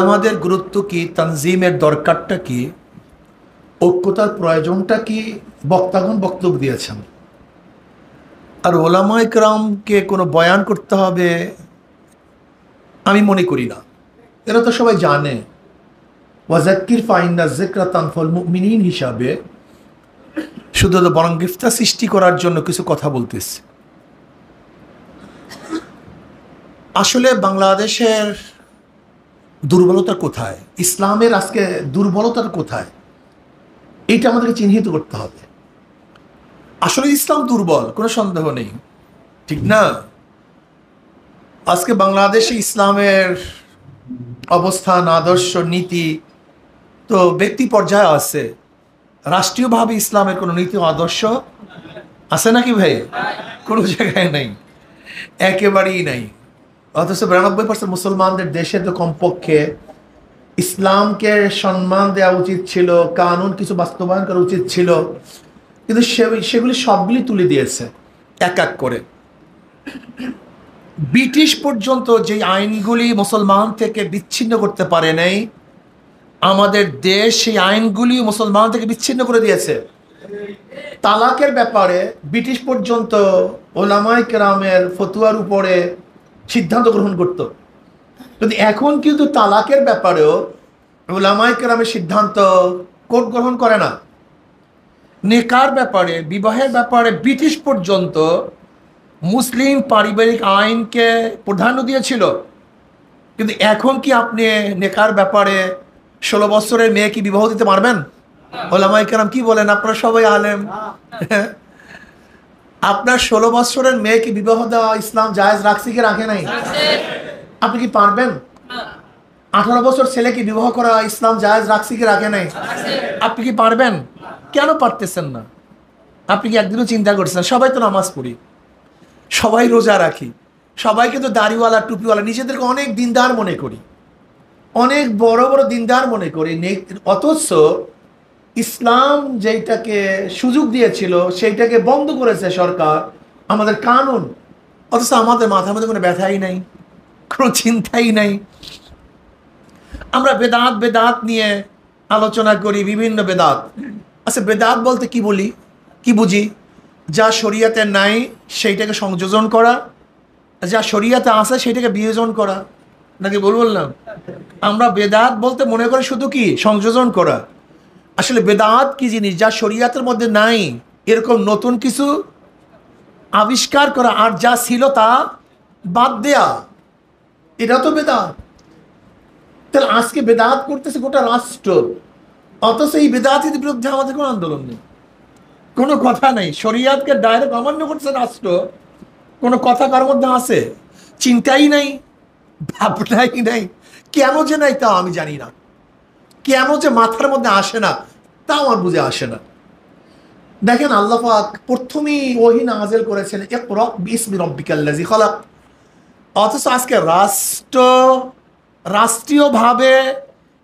আমাদের গুরুত্ব কি, তানজিমের দরকারটা কি, ঐক্যতার প্রয়োজনটা কি, বক্তাগণ বক্তব্য দিয়েছেন। আর ওলামায়ে কেরামকে কোনো বয়ান করতে হবে আমি মনে করি না। এরা তো সবাই জানে ওয়াজাক্কির ফাইন্না যিকরা তানফাউল মুমিনিন হিসাবে শুধু বরং গ্রেফতার সৃষ্টি করার জন্য কিছু কথা বলতেছে। আসলে বাংলাদেশের দুর্বলতা কোথায়, ইসলামের আজকে দুর্বলতার কোথায়, এইটা আমাদেরকে চিহ্নিত করতে হবে। আসলে ইসলাম দুর্বল, কোনো সন্দেহ নেই, ঠিক না? আজকে বাংলাদেশে ইসলামের অবস্থান, আদর্শ, নীতি তো ব্যক্তি পর্যায়ে আছে, রাষ্ট্রীয়ভাবে ইসলামের কোনো নীতি আদর্শ আছে নাকি ভাই? কোনো জায়গায় নাই, একেবারেই নাই। অথচ 92% মুসলমানদের দেশে তো কমপক্ষে ইসলামকে সম্মান দেওয়া উচিত ছিল, কানুন কিছু বাস্তবায়ন করা উচিত ছিল, কিন্তু সেগুলি সবগুলি তুলে দিয়েছে এক এক করে। ব্রিটিশ পর্যন্ত যে আইনগুলি মুসলমান থেকে বিচ্ছিন্ন করতে পারে নাই, আমাদের দেশ সেই আইনগুলি মুসলমান থেকে বিচ্ছিন্ন করে দিয়েছে। তালাকের ব্যাপারে ব্রিটিশ পর্যন্ত ওলামায়ে কেরামের ফতোয়ার উপরে সিদ্ধান্ত গ্রহণ করত, কিন্তু এখন কিন্তু তালাকের ব্যাপারেও ওলামায়ে কেরামের সিদ্ধান্ত কোর্ট গ্রহণ করে না। নেকার ব্যাপারে, বিবাহের ব্যাপারে ব্রিটিশ পর্যন্ত মুসলিম পারিবারিক আইনকে প্রাধান্য দিয়েছিল, কিন্তু এখন কি আপনি নেকার ব্যাপারে 16 বছরের মেয়ে কি বিবাহ দিতে পারবেন? ওলামায়ে কেরাম কি বলেন? আপনারা সবাই আলেম, আপনার 16 বছরের মেয়ে কি বিবাহ দেওয়া ইসলাম জায়েজ রাখছে কি রাখে নাই? আপনি কি পারবেন? 18 বছর ছেলে কি বিবাহ করা ইসলাম জায়েজ রাখছে কি রাখে নাই? আপনি কি পারবেন? কেন পারতেছেন না? আপনি কি একদিনও চিন্তা করছেন? সবাই তো নামাজ পড়ি, সবাই রোজা রাখি, সবাইকে তো দাড়িওয়ালা টুপিওয়ালা, নিজেদেরকে অনেক দিনদার মনে করি, অনেক বড় বড় দিনদার মনে করি, অথচ ইসলাম যেটাকে সুযোগ দিয়েছিল সেইটাকে বন্ধ করেছে সরকার, আমাদের কানুন। অথচ আমাদের মাথার মধ্যে কোনো ব্যথাই নাই, কোনো চিন্তাই নাই। আমরা বেদাত বেদাত নিয়ে আলোচনা করি, বিভিন্ন বেদাত। আচ্ছা, বেদাত বলতে কি বলি, কি বুঝি? যা শরিয়াতে নাই সেইটাকে সংযোজন করা, যা শরিয়াতে আছে সেইটাকে বিয়োজন করা, নাকি বললাম? আমরা বেদাত বলতে মনে করি শুধু কি সংযোজন করা। আসলে বেদাত কি জিনিস? যা শরিয়াতের মধ্যে নাই এরকম নতুন কিছু আবিষ্কার করা, আর যা ছিল তা বাদ দেয়া, এটা তো বেদাত। তাহলে আজকে বেদাত করতেছে গোটা রাষ্ট্র, অথচ এই বেদাতের বিরুদ্ধে আমাদের কোনো আন্দোলন নেই, কোনো কথা নেই। শরিয়াতকে ডাইরেক্ট অমান্য করছে রাষ্ট্র, কোনো কথা কার মধ্যে আছে? চিন্তাই নাই, ভাবনাই নাই। কেন যে নাই তাও আমি জানি না, কেন যে মাথার মধ্যে আসে না তাও আমার বুঝে আসে না। দেখেন, আল্লাহ পাক প্রথমেই ওহী নাযিল করেছেন ইকরা বিসমি রাব্বিকাল্লাযী খালাক, অথচ আজকে রাষ্ট্রীয়ভাবে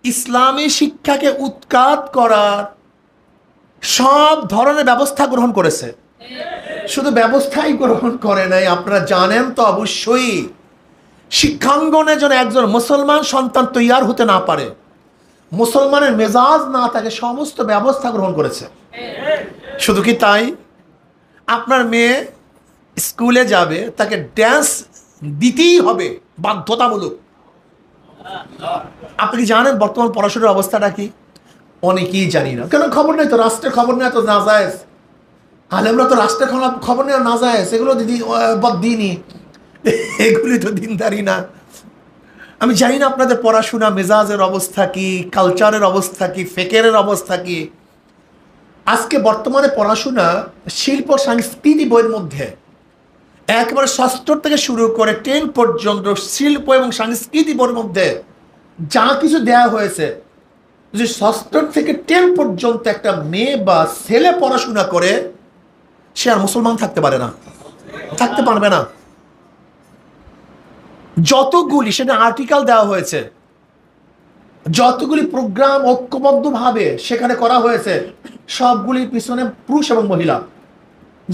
ইসলামী শিক্ষাকে উৎখাত করার সব ধরনের ব্যবস্থা গ্রহণ করেছে। শুধু ব্যবস্থাই গ্রহণ করে নাই, আপনারা জানেন তো অবশ্যই, শিক্ষাঙ্গনে যেন একজন মুসলমান সন্তান তৈয়ার হতে না পারে, মুসলমানের মেজাজ না থাকে, সমস্ত ব্যবস্থা গ্রহণ করেছে। শুধু কি তাই? আপনার মেয়ে স্কুলে যাবে, তাকে ড্যান্স দিতেই হবে বাধ্যতামূলক। আপনি কি জানেন বর্তমান পড়াশোনার অবস্থাটা কি? অনেকেই জানি না, কেন খবর নেই তো, রাষ্ট্রের খবর নেওয়া তো নাজায়েজ। আলেমরা তো রাষ্ট্রের খবর নেওয়া নাজায়েজ, এগুলো দিনই, এগুলি তো দিনদারি না। আমি জানি না আপনাদের পড়াশোনা মেজাজের অবস্থা কি, কালচারের অবস্থা কি, ফেকেরের অবস্থা কি। আজকে বর্তমানে পড়াশোনা শিল্প সংস্কৃতি বইয়ের মধ্যে একেবারে ষষ্ঠ থেকে শুরু করে 10 পর্যন্ত শিল্প এবং সংস্কৃতি বইয়ের মধ্যে যা কিছু দেয়া হয়েছে, যে ষষ্ঠ থেকে 10 পর্যন্ত একটা মেয়ে বা ছেলে পড়াশোনা করে সে আর মুসলমান থাকতে পারে না, থাকতে পারবে না। যতগুলি সেটা আর্টিকেল দেওয়া হয়েছে, যতগুলি প্রোগ্রাম ঐক্যবদ্ধভাবে সেখানে করা হয়েছে, সবগুলির পিছনে পুরুষ এবং মহিলা।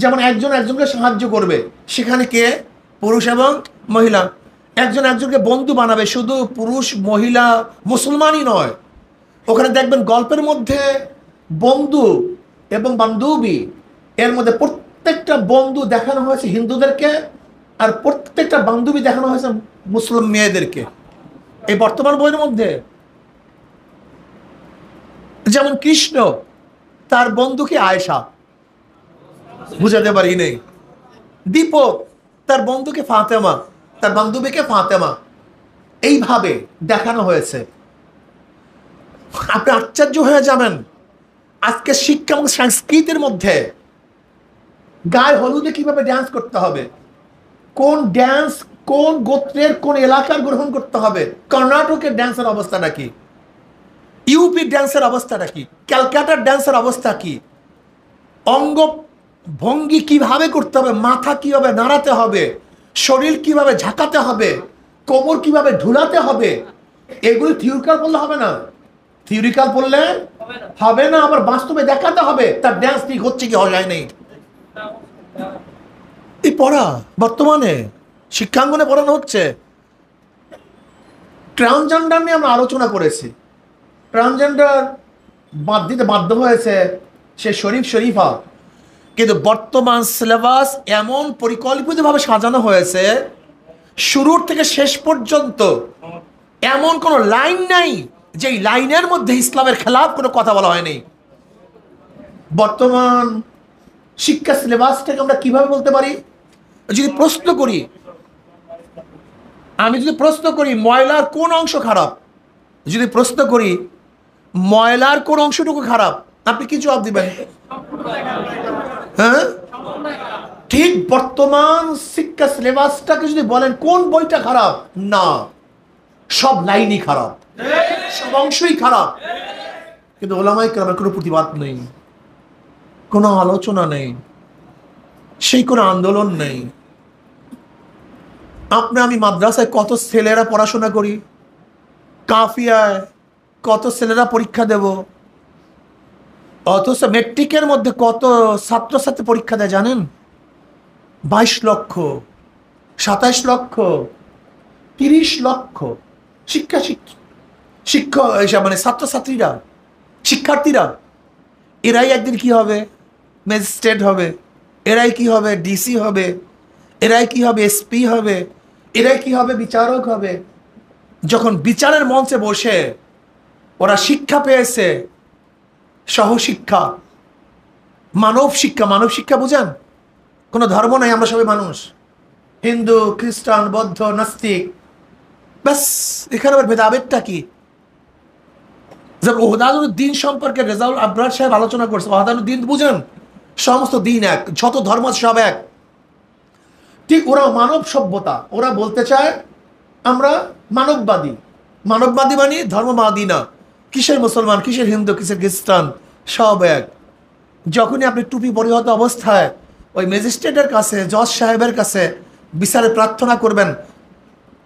যেমন একজন একজনকে সাহায্য করবে, সেখানে কে? পুরুষ এবং মহিলা। একজন একজনকে বন্ধু বানাবে, শুধু পুরুষ মহিলা মুসলমানই নয়, ওখানে দেখবেন গল্পের মধ্যে বন্ধু এবং বান্ধবী, এর মধ্যে প্রত্যেকটা বন্ধু দেখানো হয়েছে হিন্দুদেরকে, আর প্রত্যেকটা বান্ধবী দেখানো হয়েছে মুসলিম মেয়েদেরকে এই বর্তমান বইয়ের মধ্যে। যেমন কৃষ্ণ তার বন্ধুকে আয়েশা, বুঝাতে পারি নেই। দীপক তার বন্ধুকে ফাতেমা, তার বান্ধবীকে ফাতেমা, এইভাবে দেখানো হয়েছে। আপনি আশ্চর্য হয়ে যাবেন আজকে শিক্ষা এবং সংস্কৃতির মধ্যে গায়ে হলুদে কিভাবে ড্যান্স করতে হবে, কোন ড্যান্স কোন গোত্রের কোন এলাকার গ্রহণ করতে হবে, কর্ণাটকের ড্যান্সের অবস্থাটা কি, ইউপি ড্যান্সের অবস্থাটা কি, ক্যালকাটার ড্যান্সের অবস্থা কি, অঙ্গ ভঙ্গি কিভাবে করতে হবে, মাথা কিভাবে নাড়াতে হবে, শরীর কিভাবে ঝাঁকাতে হবে, কোমর কিভাবে ঢুলাতে হবে, এগুলি থিওরিক্যাল বললে হবে না, থিওরিক্যাল বললে হবে না, আবার বাস্তবে দেখাতে হবে তার ড্যান্স ঠিক হচ্ছে কি হয় নেই। এই পড়া বর্তমানে শিক্ষাঙ্গনে পড়ানো হচ্ছে। ট্রান্সজেন্ডার নিয়ে আমরা আলোচনা করেছি, ট্রান্সজেন্ডার বাদ দিতে বাধ্য হয়েছে সে শরীফা, কিন্তু বর্তমান সিলেবাস এমন পরিকল্পিতভাবে সাজানো হয়েছে শুরুর থেকে শেষ পর্যন্ত এমন কোনো লাইন নাই যে লাইনের মধ্যে ইসলামের খেলাফ কোনো কথা বলা হয়নি। বর্তমান শিক্ষা সিলেবাসটাকে আমরা কিভাবে বলতে পারি, যদি প্রশ্ন করি, আমি যদি প্রশ্ন করি ময়লার কোন অংশ খারাপ, যদি প্রশ্ন করি ময়লার কোন অংশটুকু খারাপ, আপনি কি জবাব দিবেন? হ্যাঁ, ঠিক বর্তমান শিক্ষা সিলেবাসটাকে যদি বলেন কোন বইটা খারাপ, না, সব লাইনই খারাপ, সব অংশই খারাপ। কিন্তু ওলামায়ে কেরামের কোনো প্রতিবাদ নেই, কোনো আলোচনা নেই, সেই কোনো আন্দোলন নেই। আমি মাদ্রাসায় কত ছেলেরা পড়াশোনা করি, কাফিয়ায় কত ছেলেরা পরীক্ষা দেব, অথচ মেট্রিকের মধ্যে কত ছাত্রছাত্রী পরীক্ষা দেয় জানেন? 22 লক্ষ, 27 লক্ষ, 30 লক্ষ শিক্ষক মানে ছাত্রছাত্রীরা, শিক্ষার্থীরা, এরাই একদিন কি হবে? ম্যাজিস্ট্রেট হবে, এরাই কি হবে? ডিসি হবে, এরাই কি হবে? এসপি হবে, এরাই কি হবে? বিচারক হবে। যখন বিচারের মঞ্চে বসে ওরা শিক্ষা পেয়েছে, সহশিক্ষা, মানব শিক্ষা বুঝেন? কোনো ধর্ম নাই, আমরা সবাই মানুষ, হিন্দু খ্রিস্টান বৌদ্ধ নাস্তিক, ব্যাস। এখানে আবার ভেদাভেদটা কি? যেমন ওহদাদুদ্দিন সম্পর্কে রেজাউল আবরার সাহেব আলোচনা করছে, ওহদাদুদ্দিন বুঝেন? সমস্ত দিন এক, যত ধর্ম সব এক। ঠিক ওরা মানব সভ্যতা, ওরা বলতে চায় আমরা মানববাদী, মানববাদী মানে ধর্মবাদী না, কিসের মুসলমান, কিসের হিন্দু, কিসের খ্রিস্টান, সব এক। যখনই আপনি টুপি পরিহত অবস্থায় ওই ম্যাজিস্ট্রেটের কাছে, জজ সাহেবের কাছে বিচারে প্রার্থনা করবেন,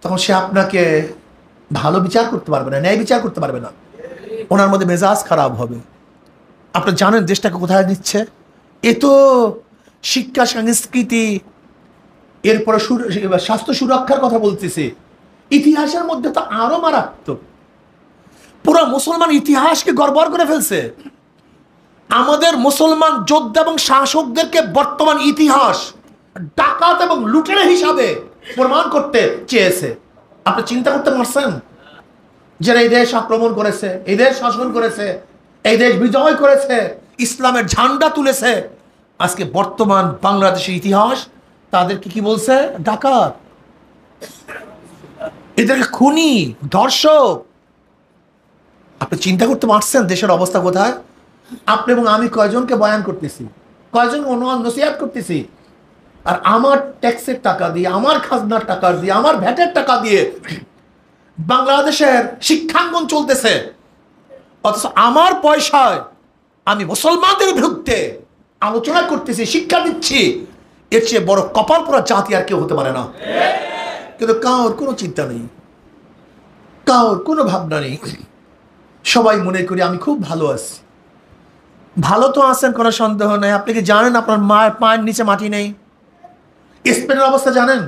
তখন সে আপনাকে ভালো বিচার করতে পারবে না, ন্যায় বিচার করতে পারবে না, ওনার মধ্যে মেজাজ খারাপ হবে। আপনি জানেন দেশটাকে কোথায় নিচ্ছে? এ তো শিক্ষা সংস্কৃতি, এরপরে স্বাস্থ্য সুরক্ষার কথা বলতেছি, ইতিহাসের মধ্যে তো আরো মারাত্মক। পুরো মুসলমান ইতিহাসকে গড়বড় করে ফেলছে। আমাদের মুসলমান যোদ্ধা এবং শাসকদেরকে বর্তমান ইতিহাস ডাকাত এবং লুটেরা হিসাবে প্রমাণ করতে চেয়েছে। আপনি চিন্তা করতে পারছেন? যারা এই দেশ আক্রমণ করেছে, এই দেশ শাসন করেছে, এই দেশ বিজয় করেছে, ইসলামের ঝান্ডা তুলেছে, আজকে বর্তমান বাংলাদেশের ইতিহাস তাদেরকে কি বলছে? ডাকাত, এদেরকে খুনি, ধর্ষক। আপনি চিন্তা করতে পারছেন দেশের অবস্থা কোথায়? আপনি এবং আমি কয়জনকে বয়ান করতেছি, কয়জন নসিহত করতেছি, আর আমার ট্যাক্সের টাকা দিয়ে, আমার খাজনার টাকা দিয়ে, আমার ভ্যাটের টাকা দিয়ে বাংলাদেশের শিক্ষাঙ্গন চলতেছে, অথচ আমার পয়সায় আমি মুসলমানদের বিরুদ্ধে আলোচনা করতেছি, শিক্ষা দিচ্ছি। এর চেয়ে বড় কপাল পোড়া জাতি আর কেউ হতে পারে না। কিন্তু কারোর কোনো চিন্তা নেই, কারোর কোনো ভাবনা নেই। সবাই মনে করি আমি খুব ভালো আছি। ভালো তো আছেন, কোনো সন্দেহ নেই। আপনি কি জানেন আপনার মায়ের পায়ের নিচে মাটি নেই? স্পেনের অবস্থা জানেন?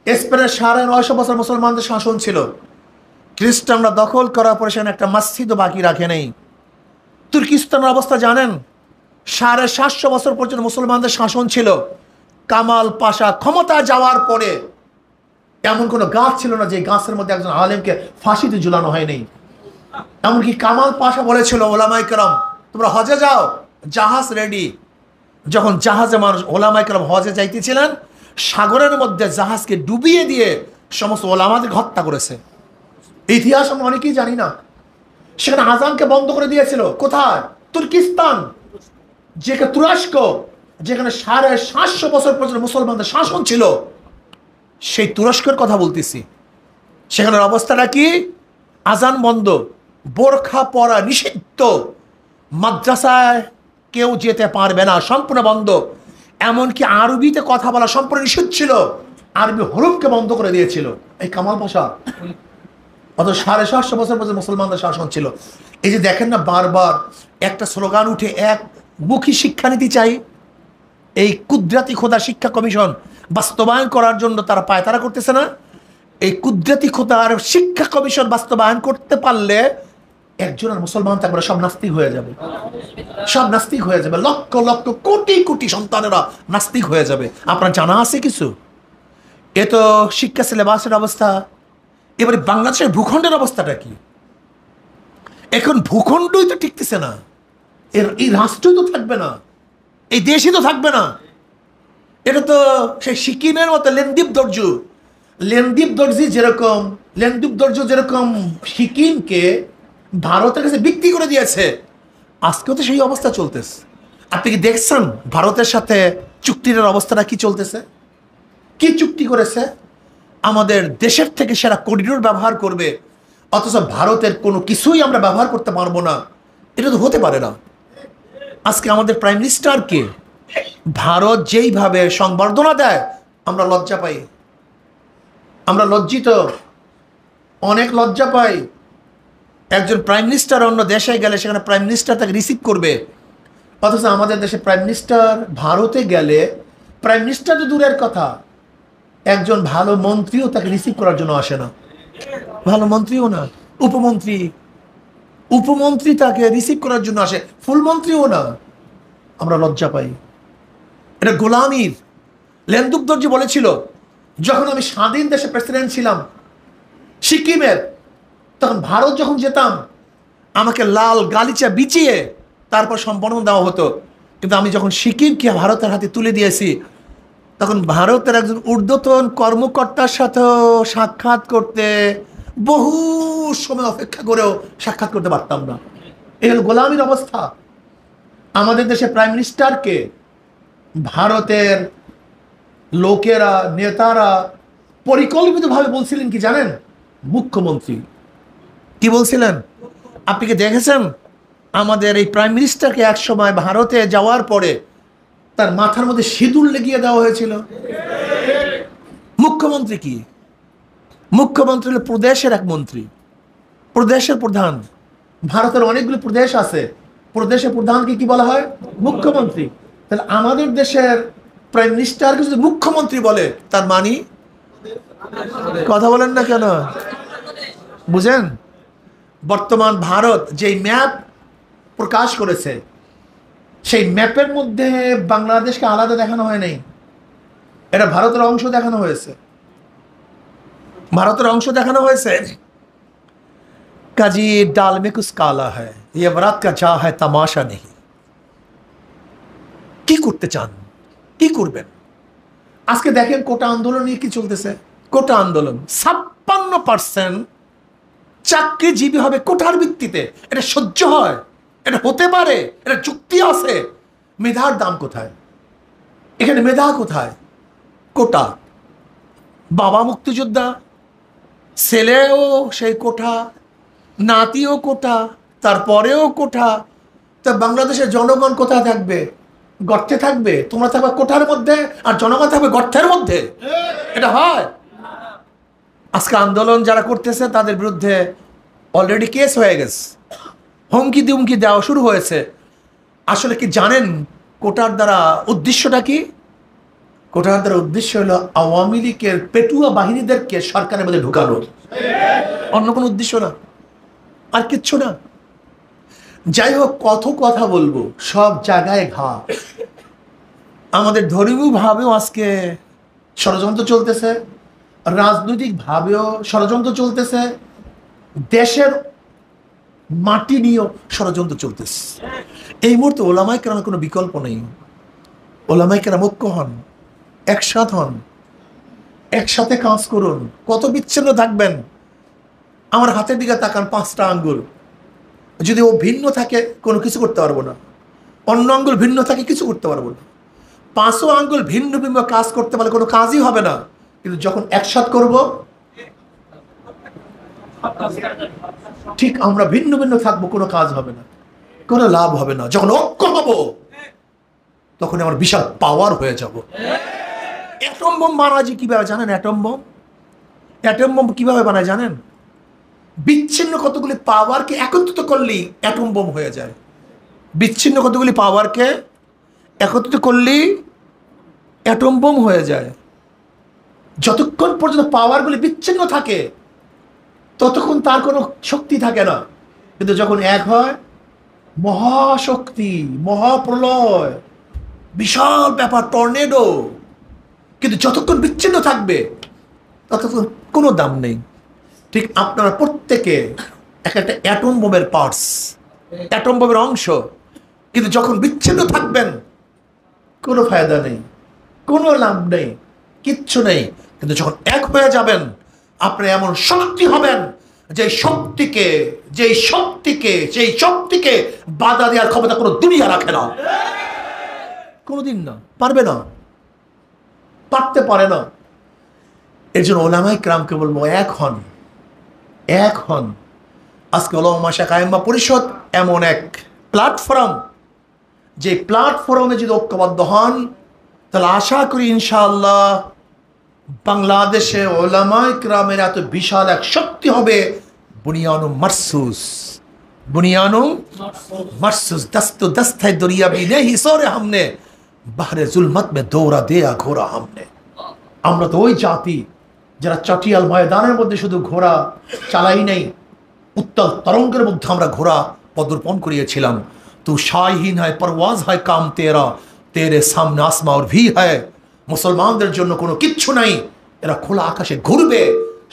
স্পেনের 950 বছর মুসলমানদের শাসন ছিল। খ্রিস্টানরা দখল করার পরে সেখানে একটা মসজিদও বাকি রাখে নেই। তুর্কিস্তানের অবস্থা জানেন, 750 বছর পর্যন্ত মুসলমানদের শাসন ছিল। কামাল পাশা ক্ষমতা যাওয়ার পরে এমন কোনো গাছ ছিল না যে গাছের মধ্যে একজন আলেমকে ফাঁসিতে ঝুলানো হয়নি। এমনকি কামাল পাশা বলেছিল, ওলামায়ে কেরাম তোমরা হজে যাও, জাহাজ রেডি। যখন জাহাজে মানুষ ওলামায়ে কেরাম হজে যাইতেছিলেন, সাগরের মধ্যে জাহাজকে ডুবিয়ে দিয়ে সমস্ত ওলামাদের হত্যা করেছে। ইতিহাস আমরা অনেকেই জানি না। সেখানে আজানকে বন্ধ করে দিয়েছিল। কোথায়? তুর্কিস্তান, যেখানে তুরস্ক, যেখানে 750 বছর পর্যন্ত মুসলমানদের শাসন ছিল। সেই তুরস্কের কথা বলতেছি। সেখানের অবস্থাটা কি? আজান বন্ধ, বোরখা পরা নিষিদ্ধ, মাদ্রাসায় কেউ যেতে পারবে না, সম্পূর্ণ বন্ধ। এমনকি আরবিতে কথা বলা সম্পূর্ণ নিষিদ্ধ ছিল। আরবি হরফকে বন্ধ করে দিয়েছিল এই কামাল পাশা। অত 750 বছর পর্যন্ত মুসলমানদের শাসন ছিল। এই যে দেখেন না, বারবার একটা স্লোগান উঠে, এক মুখী শিক্ষানীতি চাই। এই কুদরতি খোদা শিক্ষা কমিশন বাস্তবায়ন করার জন্য তারা পায়তারা করতেছে না। এই কুদরতি খোদার শিক্ষা কমিশন বাস্তবায়ন করতে পারলে একজনের মুসলমান থাকবে, সব নাস্তিক হয়ে যাবে, সব নাস্তিক হয়ে যাবে। লক্ষ লক্ষ কোটি কোটি সন্তানেরা নাস্তিক হয়ে যাবে। আপনার জানা আছে কিছু? এ তো শিক্ষা সিলেবাসের অবস্থা। এবারে বাংলাদেশের ভূখণ্ডের অবস্থাটা কি? এখন ভূখণ্ডই তো টিকতেছে না, এই রাষ্ট্রই তো থাকবে না, এই দেশই তো থাকবে না। এটা তো সেই সিকিমের মতো লেনদীপ দর্জু, লেনদীপ দর্জু যেরকম সিকিমকে ভারতের কাছে বিক্রি করে দিয়েছে, আজকেও তো সেই অবস্থা চলতেছে। আপনি কি দেখছেন ভারতের সাথে চুক্তির অবস্থাটা কি চলতেছে? কি চুক্তি করেছে? আমাদের দেশের থেকে সেরা করিডোর ব্যবহার করবে, অথচ ভারতের কোনো কিছুই আমরা ব্যবহার করতে পারবো না। এটা তো হতে পারে না। আজকে আমাদের প্রাইম মিনিস্টারকে ভারত যেইভাবে সংবর্ধনা দেয়, আমরা লজ্জা পাই, আমরা লজ্জিত, অনেক লজ্জা পাই। একজন প্রাইম মিনিস্টার অন্য দেশে গেলে সেখানে প্রাইম মিনিস্টার তাকে রিসিভ করবে, অথচ আমাদের দেশে প্রাইম মিনিস্টার ভারতে গেলে, প্রাইম মিনিস্টার তো দূরের কথা, একজন ভালো মন্ত্রীও তাকে রিসিভ করার জন্য আসে না। ভালো মন্ত্রীও না, উপমন্ত্রী তাকে রিসিভ করার জন্য আসে, ফুল মন্ত্রীও না। আমরা লজ্জা পাই। এটা গোলামির। লেনদুপ দর্জি বলেছিল, যখন আমি স্বাধীন দেশে প্রেসিডেন্ট ছিলাম সিকিমের, তখন ভারত যখন যেতাম আমাকে লাল গালিচা বিছিয়ে তারপর সম্পন্ন দেওয়া হতো। কিন্তু আমি যখন সিকিমকে ভারতের হাতে তুলে দিয়েছি, তখন ভারতের একজন ঊর্ধ্বতন কর্মকর্তার সাথেও সাক্ষাৎ করতে বহু সময় অপেক্ষা করেও সাক্ষাৎ করতে পারতাম না। এই হল গোলামির অবস্থা। আমাদের দেশে প্রাইম মিনিস্টারকে ভারতের লোকেরা, নেতারা পরিকল্পিতভাবে বলছিলেন কি জানেন? মুখ্যমন্ত্রী। কি বলছিলেন? আপনি কি দেখেছেন? আমাদের এই প্রাইম মিনিস্টারকে এক সময় ভারতে যাওয়ার পরে তার মাথার মধ্যে সিঁদুর লেগিয়ে দেওয়া হয়েছিল। মুখ্যমন্ত্রী কি? মুখ্যমন্ত্রী হল প্রদেশের এক মন্ত্রী, প্রদেশের প্রধান। ভারতের অনেকগুলো প্রদেশ আছে, প্রদেশের প্রধানকে কি বলা হয়? মুখ্যমন্ত্রী। তাহলে আমাদের দেশের প্রাইম মিনিস্টারকে যদি মুখ্যমন্ত্রী বলে, তার মানে কথা বলেন না কেন? বুঝেন? বর্তমান ভারত যেই ম্যাপ প্রকাশ করেছে, সেই ম্যাপের মধ্যে বাংলাদেশকে আলাদা দেখানো হয় নাই। এটা ভারতের অংশ দেখানো হয়েছে, ভারতের অংশ দেখানো হয়েছে। কাজী ডাল মে কুছ কালা হ্যায়, ইয়ে বরাত কা যা হ্যায় তামাশা নেই। কি করতে চান? কি করবেন? আজকে দেখেন কোটা আন্দোলন নিয়ে কি চলতেছে। কোটা আন্দোলন 56% চাকরিজীবী হবে কোটার ভিত্তিতে। এটা সহ্য হয়? এটা হতে পারে? এটা চুক্তি আছে? মেধার দাম কোথায়? এখানে মেধা কোথায়? কোটা। বাবা মুক্তিযোদ্ধা, ছেলেও সেই কোটা, নাতিও কোটা, তারপরেও কোটা। তা বাংলাদেশের জনগণ কোথায় থাকবে? গর্তে থাকবে। তোমরা থাকবে কোঠার মধ্যে, আর জনগণ থাকবে গর্তের মধ্যে। এটা হয়? আজকে আন্দোলন যারা করতেছে তাদের বিরুদ্ধে অলরেডি কেস হয়ে গেছে, হুমকি দুমকি দেওয়া শুরু হয়েছে। আসলে কি জানেন কোটার দ্বারা উদ্দেশ্যটা কি? কোটার উদ্দেশ্য হলো আওয়ামী লীগের পেটুয়া বাহিনীদেরকে সরকারের মধ্যে ঢুকানো, অন্য কোনো উদ্দেশ্য না, আর কিচ্ছু না। যাই হোক, কত কথা বলবো, সব জায়গায় ঘা। আমাদের ধর্মীয় ভাবেও আজকে ষড়যন্ত্র চলতেছে, রাজনৈতিক ভাবেও ষড়যন্ত্র চলতেছে, দেশের মাটি নিয়েও ষড়যন্ত্র চলতেছে। এই মুহূর্তে ওলামায়ে কেরামের কোনো বিকল্প নেই। ওলামায়ে কেরাম ঐক্য হন, একসাথ হন, একসাথে কাজ করুন। কত বিচ্ছিন্ন থাকবেন? আমার হাতের দিকে তাকান, 5টা আঙ্গুল, যদি ও ভিন্ন থাকে কোনো কিছু করতে পারবো না, অন্য আঙ্গুল ভিন্ন থাকে কিছু করতে পারবো না। 5ও আঙ্গুল ভিন্ন ভিন্ন কাজ করতে পারলে কোনো কাজই হবে না। কিন্তু যখন একসাথ করব, ঠিক আমরা ভিন্ন ভিন্ন থাকবো, কোনো কাজ হবে না, কোনো লাভ হবে না। যখন ঐক্য হব, তখন আমার বিশাল পাওয়ার হয়ে যাব। অ্যাটম বোম বানায় কিভাবে জানেন? অ্যাটম বোম কিভাবে বানায় জানেন? বিচ্ছিন্ন কতগুলি পাওয়ারকে একত্রিত করলেই অ্যাটম বোম হয়ে যায়। বিচ্ছিন্ন কতগুলি পাওয়ারকে একত্রিত করলেই অ্যাটম বোম হয়ে যায়। যতক্ষণ পর্যন্ত পাওয়ারগুলি বিচ্ছিন্ন থাকে, ততক্ষণ তার কোনো শক্তি থাকে না। কিন্তু যখন এক হয়, মহাশক্তি, মহাপ্রলয়, বিশাল ব্যাপার, টর্নেডো। কিন্তু যতক্ষণ বিচ্ছিন্ন থাকবে, ততক্ষণ কোনো দাম নেই। ঠিক আপনারা প্রত্যেকে এক একটা অ্যাটম বোমের পার্টস, অ্যাটম বোমের অংশ। কিন্তু যখন বিচ্ছিন্ন থাকবেন, কোনো ফায়দা নেই, কোনো লাভ নেই, কিচ্ছু নেই। কিন্তু যখন এক হয়ে যাবেন, আপনি এমন শক্তি হবেন, যে শক্তিকে বাধা দেওয়ার ক্ষমতা কোনো দুনিয়া রাখে না, কোনোদিন না, পারবে না, পারতে পারে না। এর জন্য ওলামায়ে কেরামকে বলবো, এক হন, এক হন। আজকে উলামা মাশায়েখ আইম্মা পরিষদ এমন এক প্ল্যাটফর্ম, যে প্ল্যাটফর্মে যদি ঐক্যবদ্ধ হন, তাহলে আশা করি ইনশাআল্লাহ বাংলাদেশে উলামায়ে কেরামের এত বিশাল এক শক্তি হবে। বুনিয়ানুম মারসুস দস্তু দস্তে দরিয়া भी नहीं सोरे हमने বাহরে জুলমত মে দৌড়া দেয়া ঘোরা हमने। আমরা তো ওই জাতি যারা চটিয়াল ময়দানের মধ্যে শুধু ঘোড়া চালাই নাই, উত্তাল তরঙ্গের মধ্যে আমরা ঘোড়া পদর্পণ করিয়েছিলাম। তু শাহীন হয়, পরওয়াজ হয় কাম তেরা, তেরে সামনে আসমা और भी है। মুসলমানদের জন্য কোনো কিচ্ছু নাই, এরা খোলা আকাশে ঘুরবে,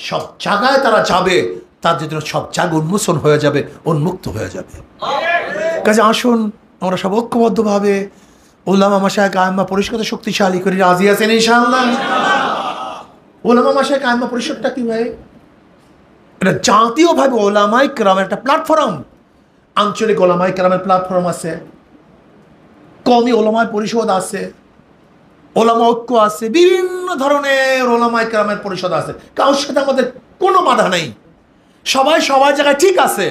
সব জায়গায় তারা যাবে, তাদের জন্য সব জায়গা উন্মোচন হয়ে যাবে, উন্মুক্ত হয়ে যাবে। কাজে আসুন আমরা সব ঐক্যবদ্ধভাবে উলামা মাশায়েখ আইম্মা পরিষদকে শক্তিশালী করি। রাজি আছেন ইনশাআল্লাহ? উলামা মাশায়েখ আইম্মা পরিষদটা কি ভাই? এটা জাতীয়ভাবে উলামায়ে কেরামের একটা প্ল্যাটফর্ম। আঞ্চলিক উলামায়ে কেরামের প্ল্যাটফর্ম আছে, কওমি উলামায়ে পরিষদ আছে, উলামা ঐক্য আছে, বিভিন্ন ধরনের উলামায়ে কেরামের পরিষদ আছে। কারোর সাথে আমাদের কোনো বাধা নেই, সবাই সবার জায়গায় ঠিক আছে।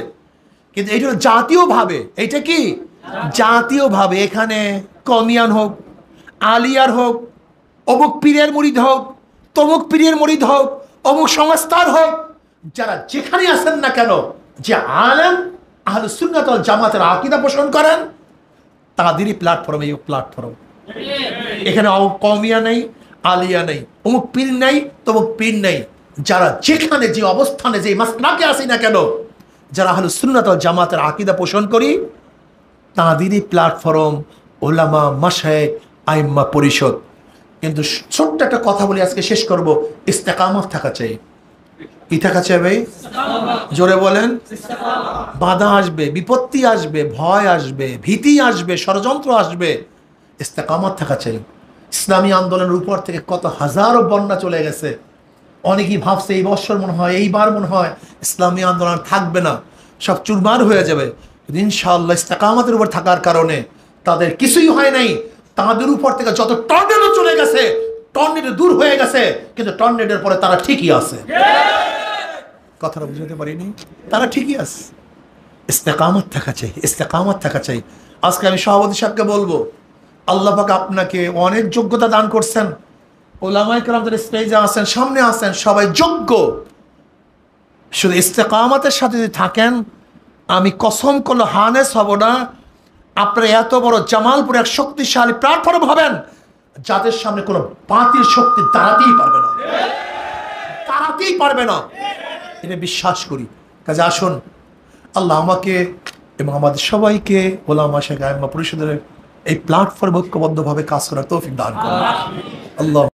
কিন্তু এইটা জাতীয়ভাবে, এইটা কি জাতীয়ভাবে, এখানে কমিয়ান হোক, আলিয়ার হোক, অমুক পীরের মুরিদ হোক, তমুক পীরের মুরিদ হোক, অমুক সংস্থার হোক, যারা যেখানে আছেন না কেন, যে আলেম আহলুস সুন্নাত ওয়াল জামাতের আকীদা পোষণ করেন, তাদেরই প্ল্যাটফর্ম এই প্ল্যাটফর্ম। এখানে কওমিয়া নেই, আলিয়া নেই, অমুক পীর নেই, তমুক পীর নেই। যারা যেখানে যে অবস্থানে যে মাসলাকে আসি না কেন, যারা আহলুস সুন্নাত ওয়াল জামাতের আকীদা পোষণ করি, তাদেরই প্ল্যাটফর্ম উলামা মাশায়েখ আইম্মা পরিষদ। কিন্তু ছোট্ট একটা কথা বলি, আজকে শেষ করব। ইস্তেকামত থাকা চাই। কি থাকা চাই ভাই? জোরে বলেন। বাধা আসবে, বিপত্তি আসবে, ভয় আসবে, ভীতি আসবে, ষড়যন্ত্র আসবে, ইস্তেকামত থাকা চাই। ইসলামী আন্দোলনের উপর থেকে কত হাজারো বন্যা চলে গেছে। অনেকেই ভাবছে এই বছর মনে হয়, এইবার মনে হয় ইসলামী আন্দোলন থাকবে না, সব চুরমার হয়ে যাবে। ইনশাআল্লাহ ইস্তেকামতের উপর থাকার কারণে তাদের কিছুই হয় নাই। তাদের উপর থেকে যত টর্নেডো চলে গেছে, টর্নেডো দূর হয়ে গেছে, কিন্তু টর্নেডোর পরে তারা ঠিকই আছে। কথাটা বুঝতে পারিনি? তারা ঠিকই আছে। ইস্তেকামত থাকা চাই, ইস্তেকামত থাকা চাই। আজকে আমি সভাপতি সাহেবকে বলবো, আল্লাহ পাক আপনাকে অনেক যোগ্যতা দান করছেন। উলামায়ে কেরাম যারা স্টেজে আছেন, সামনে আছেন, সবাই যোগ্য। শুধু ইস্তেকামতের সাথে যদি থাকেন, আমি কসম করলে হানেস হব না, আপনারা এত বড় জামালপুর এক শক্তিশালী প্ল্যাটফর্ম হবেন, যাদের সামনে কোনো বাতিল শক্তি দাঁড়াতেই পারবে না, দাঁড়াতেই পারবে না, এটা বিশ্বাস করি। কাজে আসুন আল্লাহ আমাকে এবং আমাদের সবাইকে ওলামা শাইখ আইম্মা পরিষদের এই প্ল্যাটফর্মে ঐক্যবদ্ধভাবে কাজ করার তৌফিক দান করুন। আল্লাহ